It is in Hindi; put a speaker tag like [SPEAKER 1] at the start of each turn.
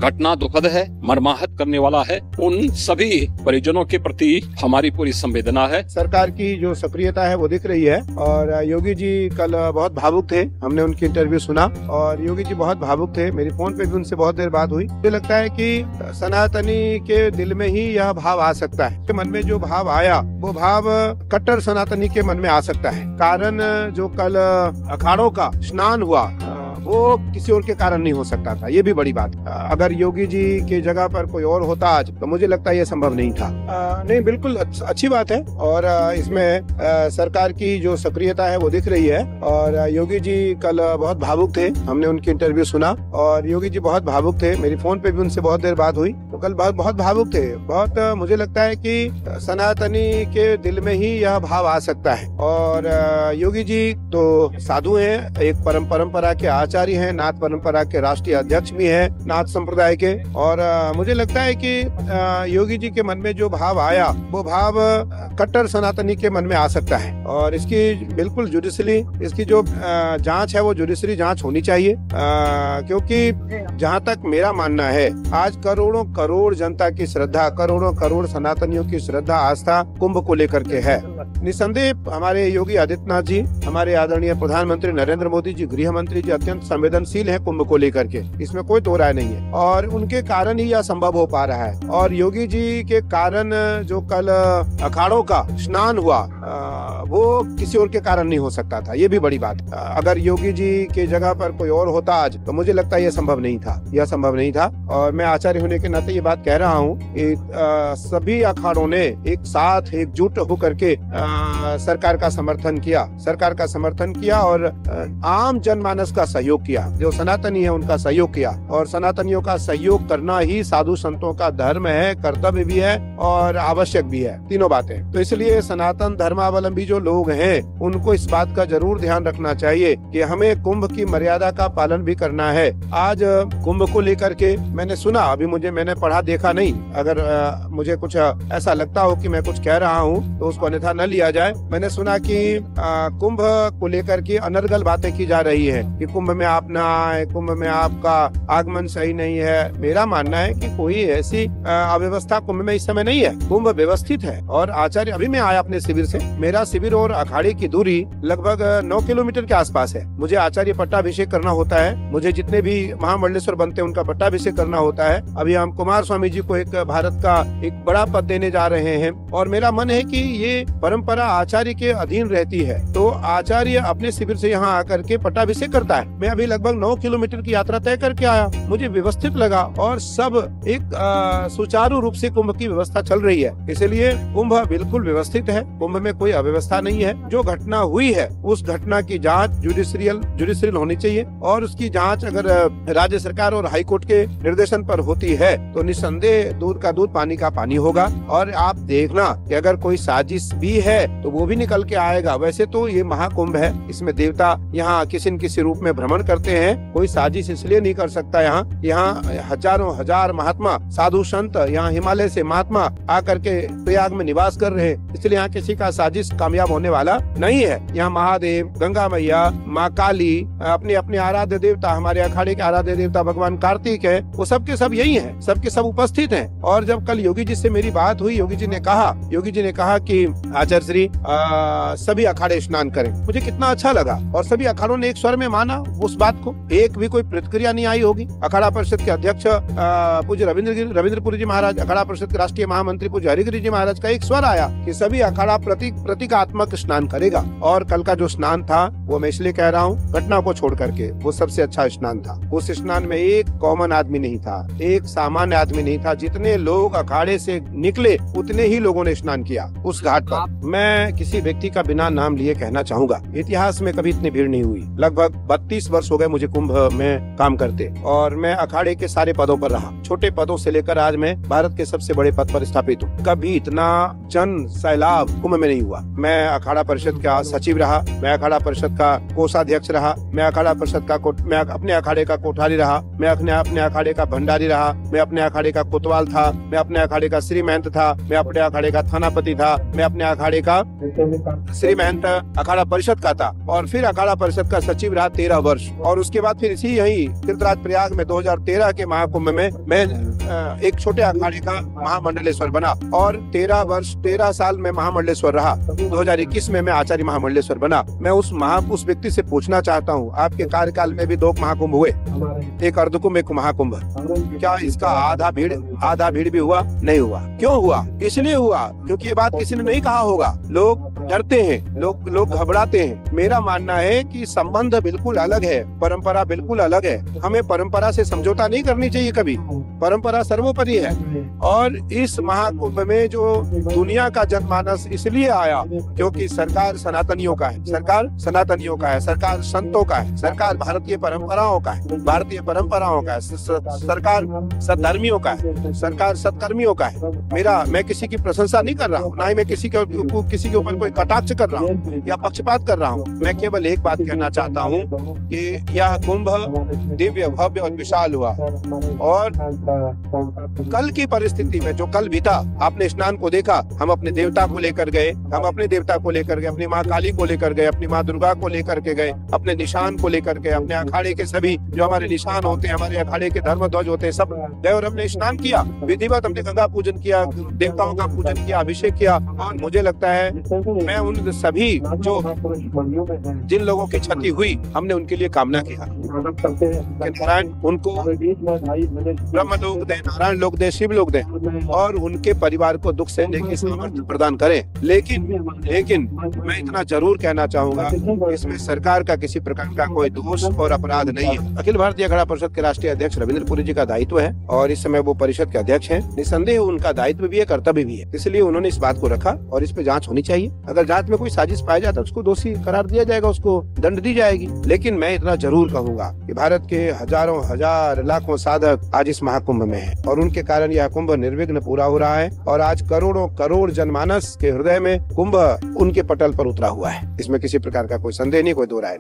[SPEAKER 1] घटना दुखद है, मर्माहत करने वाला है। उन सभी परिजनों के प्रति हमारी पूरी संवेदना है।
[SPEAKER 2] सरकार की जो सक्रियता है वो दिख रही है और योगी जी कल बहुत भावुक थे। हमने उनकी इंटरव्यू सुना और योगी जी बहुत भावुक थे। मेरी फोन पे भी उनसे बहुत देर बात हुई। मुझे लगता है कि सनातनी के दिल में ही यह भाव आ सकता है। मन में जो भाव आया वो भाव कट्टर सनातनी के मन में आ सकता है। कारण जो कल अखाड़ों का स्नान हुआ वो किसी और के कारण नहीं हो सकता था। ये भी बड़ी बात। अगर योगी जी की जगह पर कोई और होता आज तो मुझे लगता है ये संभव नहीं था। नहीं, बिल्कुल अच्छी बात है और इसमें सरकार की जो सक्रियता है वो दिख रही है और योगी जी कल बहुत भावुक थे। हमने उनकी इंटरव्यू सुना और योगी जी बहुत भावुक थे। मेरी फोन पे भी उनसे बहुत देर बात हुई। तो कल बहुत भावुक थे। बहुत मुझे लगता है कि सनातनी के दिल में ही यह भाव आ सकता है और योगी जी तो साधु हैं, एक परंपरा के आचार्य हैं, नाथ परंपरा के राष्ट्रीय अध्यक्ष भी हैं नाथ संप्रदाय के। और मुझे लगता है कि योगी जी के मन में जो भाव आया वो भाव कट्टर सनातनी के मन में आ सकता है और इसकी बिल्कुल जुडिशरी इसकी जो जांच है वो जुडिशरी जांच होनी चाहिए। क्योंकि जहां तक मेरा मानना है आज करोड़ों करोड़ जनता की श्रद्धा, करोड़ों करोड़ सनातनियों की श्रद्धा आस्था कुंभ को लेकर के है। निसंदेह हमारे योगी आदित्यनाथ जी, हमारे आदरणीय प्रधानमंत्री नरेंद्र मोदी जी, गृह मंत्री जी अत्यंत संवेदनशील है कुंभ को लेकर के, इसमें कोई दो राय नहीं है और उनके कारण ही यह संभव हो पा रहा है। और योगी जी के कारण जो कल अखाड़ों का स्नान हुआ वो किसी और के कारण नहीं हो सकता था। ये भी बड़ी बात। अगर योगी जी की जगह पर कोई और होता आज तो मुझे लगता है यह संभव नहीं था। यह संभव नहीं था और मैं आचार्य होने के नाते ये बात कह रहा हूँ कि सभी अखाड़ों ने एक साथ एकजुट होकर के सरकार का समर्थन किया और आम जनमानस का सहयोग किया। जो सनातनी है उनका सहयोग किया और सनातनियों का सहयोग करना ही साधु संतों का धर्म है, कर्तव्य भी है और आवश्यक भी है, तीनों बातें। तो इसलिए सनातन धर्मावलंबी जो लोग हैं उनको इस बात का जरूर ध्यान रखना चाहिए कि हमें कुंभ की मर्यादा का पालन भी करना है। आज कुंभ को लेकर के मैंने सुना, अभी मैंने पढ़ा देखा नहीं। अगर मुझे कुछ ऐसा लगता हो कि मैं कुछ कह रहा हूँ तो उसको अन्यथा न लिया जाए। मैंने सुना कि कुंभ को लेकर के अनर्गल बातें की जा रही है कि कुंभ में आप ना आए, कुंभ में आपका आगमन सही नहीं है। मेरा मानना है कि कोई ऐसी अव्यवस्था कुंभ में इस समय नहीं है। कुंभ व्यवस्थित है और आचार्य, अभी मैं आया अपने शिविर से, मेरा शिविर और अखाड़े की दूरी लगभग 9 किलोमीटर के आसपास है। मुझे आचार्य पट्टाभिषेक करना होता है, मुझे जितने भी महामंडलेश्वर बनते हैं उनका पट्टाभिषेक करना होता है। अभी हम कुमार स्वामी जी को एक भारत का एक बड़ा पद देने जा रहे हैं और मेरा मन है कि ये परंपरा आचार्य के अधीन रहती है तो आचार्य अपने शिविर से यहाँ आकर के पट्टाभिषेक करता है। मैं अभी लगभग 9 किलोमीटर की यात्रा तय करके आया, मुझे व्यवस्थित लगा और सब एक सुचारू रूप से कुंभ की व्यवस्था चल रही है। इसलिए कुंभ बिल्कुल व्यवस्थित है, कुंभ में कोई अव्यवस्था नहीं है। जो घटना हुई है उस घटना की जांच जुडिशियल होनी चाहिए और उसकी जांच अगर राज्य सरकार और हाई कोर्ट के निर्देशन पर होती है तो निस्संदेह दूध का दूध पानी का पानी होगा। और आप देखना कि अगर कोई साजिश भी है तो वो भी निकल के आएगा। वैसे तो ये महाकुंभ है, इसमें देवता यहाँ किसी न किसी रूप में भ्रमण करते हैं, कोई साजिश इसलिए नहीं कर सकता। यहाँ हजारों हजार महात्मा साधु संत यहाँ हिमालय से महात्मा आकर के प्रयाग में निवास कर रहे हैं, इसलिए यहाँ किसी का साजिश कामयाब होने वाला नहीं है। यहाँ महादेव, गंगा मैया, माँ काली, अपने अपने आराध्य देवता, हमारे अखाड़े के आराध्य देवता भगवान कार्तिक है, वो सब के सब यही है, सबके सब उपस्थित हैं। और जब कल योगी जी से मेरी बात हुई, योगी जी ने कहा कि आचार्य श्री सभी अखाड़े स्नान करें। मुझे कितना अच्छा लगा और सभी अखाड़ों ने एक स्वर में माना उस बात को। एक भी कोई प्रतिक्रिया नहीं आई होगी। अखाड़ा परिषद के अध्यक्ष पूज्य रविंद्रपुरी जी महाराज, अखाड़ा परिषद के राष्ट्रीय महामंत्री पूज्य हरिगिरी जी महाराज का एक स्वर आया कि सभी अखाड़ा प्रतीकात्मक स्नान करेगा। और कल का जो स्नान था वो मैं इसलिए कह रहा हूँ, घटना को छोड़ करके वो सबसे अच्छा स्नान था। उस स्नान में एक कॉमन आदमी नहीं था, एक सामान्य आदमी नहीं था। जितने लोग अखाड़े से निकले उतने ही लोगों ने स्नान किया उस घाट पर। मैं किसी व्यक्ति का बिना नाम लिए कहना चाहूंगा, इतिहास में कभी इतनी भीड़ नहीं हुई। लगभग 32 वर्ष हो गए मुझे कुंभ में काम करते और मैं अखाड़े के सारे पदों पर रहा, छोटे पदों से लेकर आज मैं भारत के सबसे बड़े पद पर स्थापित हूँ। कभी इतना जन सैलाब कुंभ में नहीं हुआ। मैं मैं अखाड़ा परिषद का सचिव रहा, मैं अखाड़ा परिषद का कोषाध्यक्ष रहा, मैं अखाड़ा परिषद का मैं अपने अखाड़े का कोठारी रहा, मैं अपने अखाड़े का भंडारी रहा, मैं अपने अखाड़े का कोतवाल था, मैं अपने अखाड़े का श्री महंत था, मैं अपने अखाड़े का थानापति था, मैं अपने अखाड़े का श्री महंत अखाड़ा परिषद का था और फिर अखाड़ा परिषद का सचिव रहा 13 वर्ष। और उसके बाद फिर इसी यही तीर्थराज प्रयाग में 2013 के महाकुंभ में मैं एक छोटे अखाड़े का महामंडलेश्वर बना और 13 साल में महामंडलेश्वर रहा। 2021 में मैं आचार्य महामंडलेश्वर बना। मैं उस व्यक्ति से पूछना चाहता हूँ, आपके कार्यकाल में भी 2 महाकुंभ हुए, एक अर्धकुंभ एक महाकुंभ, क्या इसका आधा भीड़ भी हुआ? नहीं हुआ। क्यों हुआ? इसलिए हुआ क्योंकि ये बात किसी ने नहीं कहा होगा। लोग डरते हैं, लोग घबराते हैं। मेरा मानना है कि संबंध बिल्कुल अलग है, परंपरा बिल्कुल अलग है। हमें परंपरा से समझौता नहीं करनी चाहिए कभी। परंपरा सर्वोपरि है। और इस महाकुंभ में जो दुनिया का जनमानस इसलिए आया क्योंकि सरकार सनातनियों का है, सरकार सनातनियों का है, सरकार संतों का है, सरकार भारतीय परंपराओं का है, सरकार सद्धर्मियों का है, सरकार सत्कर्मियों का है। मैं किसी की प्रशंसा नहीं कर रहा हूँ, ना ही मैं किसी के ऊपर कोई कटाक्ष कर रहा हूँ या पक्षपात कर रहा हूँ। मैं केवल एक बात कहना चाहता हूँ कि यह कुंभ दिव्य भव्य और विशाल हुआ। और कल की परिस्थिति में जो कल बीता, आपने स्नान को देखा, हम अपने देवता को लेकर गए, अपनी माँ काली को लेकर गए, अपनी माँ दुर्गा को लेकर के गए, अपने निशान को लेकर के, अपने अखाड़े के सभी जो हमारे निशान होते हैं, हमारे अखाड़े के धर्म ध्वज होते हैं, सब गए और हमने स्नान किया, विधिवत हमने गंगा पूजन किया, देवताओं का पूजन किया, अभिषेक किया। और मुझे लगता है मैं उन सभी जिन लोगों की क्षति हुई, हमने उनके लिए कामना किया कि नारायण उनको ब्रह्म लोक दे, नारायण लोक दे, शिव लोक दे और उनके परिवार को दुख सहने की सामर्थ्य प्रदान करें। लेकिन मैं इतना जरूर कहना चाहूंगा, इसमें सरकार का किसी प्रकार का कोई दोष और अपराध नहीं है। अखिल भारतीय अखाड़ा परिषद के राष्ट्रीय अध्यक्ष रविंद्र पुरी जी का दायित्व है और इस समय वो परिषद के अध्यक्ष हैं। निसंदेह उनका दायित्व भी है, कर्तव्य भी है, इसलिए उन्होंने इस बात को रखा और इस पे जांच होनी चाहिए। अगर जांच में कोई साजिश पाया जाता है उसको दोषी करार दिया जाएगा, उसको दंड दी जाएगी। लेकिन मैं इतना जरूर कहूंगा कि भारत के हजारों हजार लाखों साधक आज इस महाकुंभ में हैं और उनके कारण यह कुंभ निर्विघ्न पूरा हो रहा है और आज करोड़ों करोड़ जनमानस के हृदय में कुंभ उनके पटल पर उतरा हुआ है। इसमें किसी प्रकार का कोई संदेह नहीं, कोई दो राय नहीं।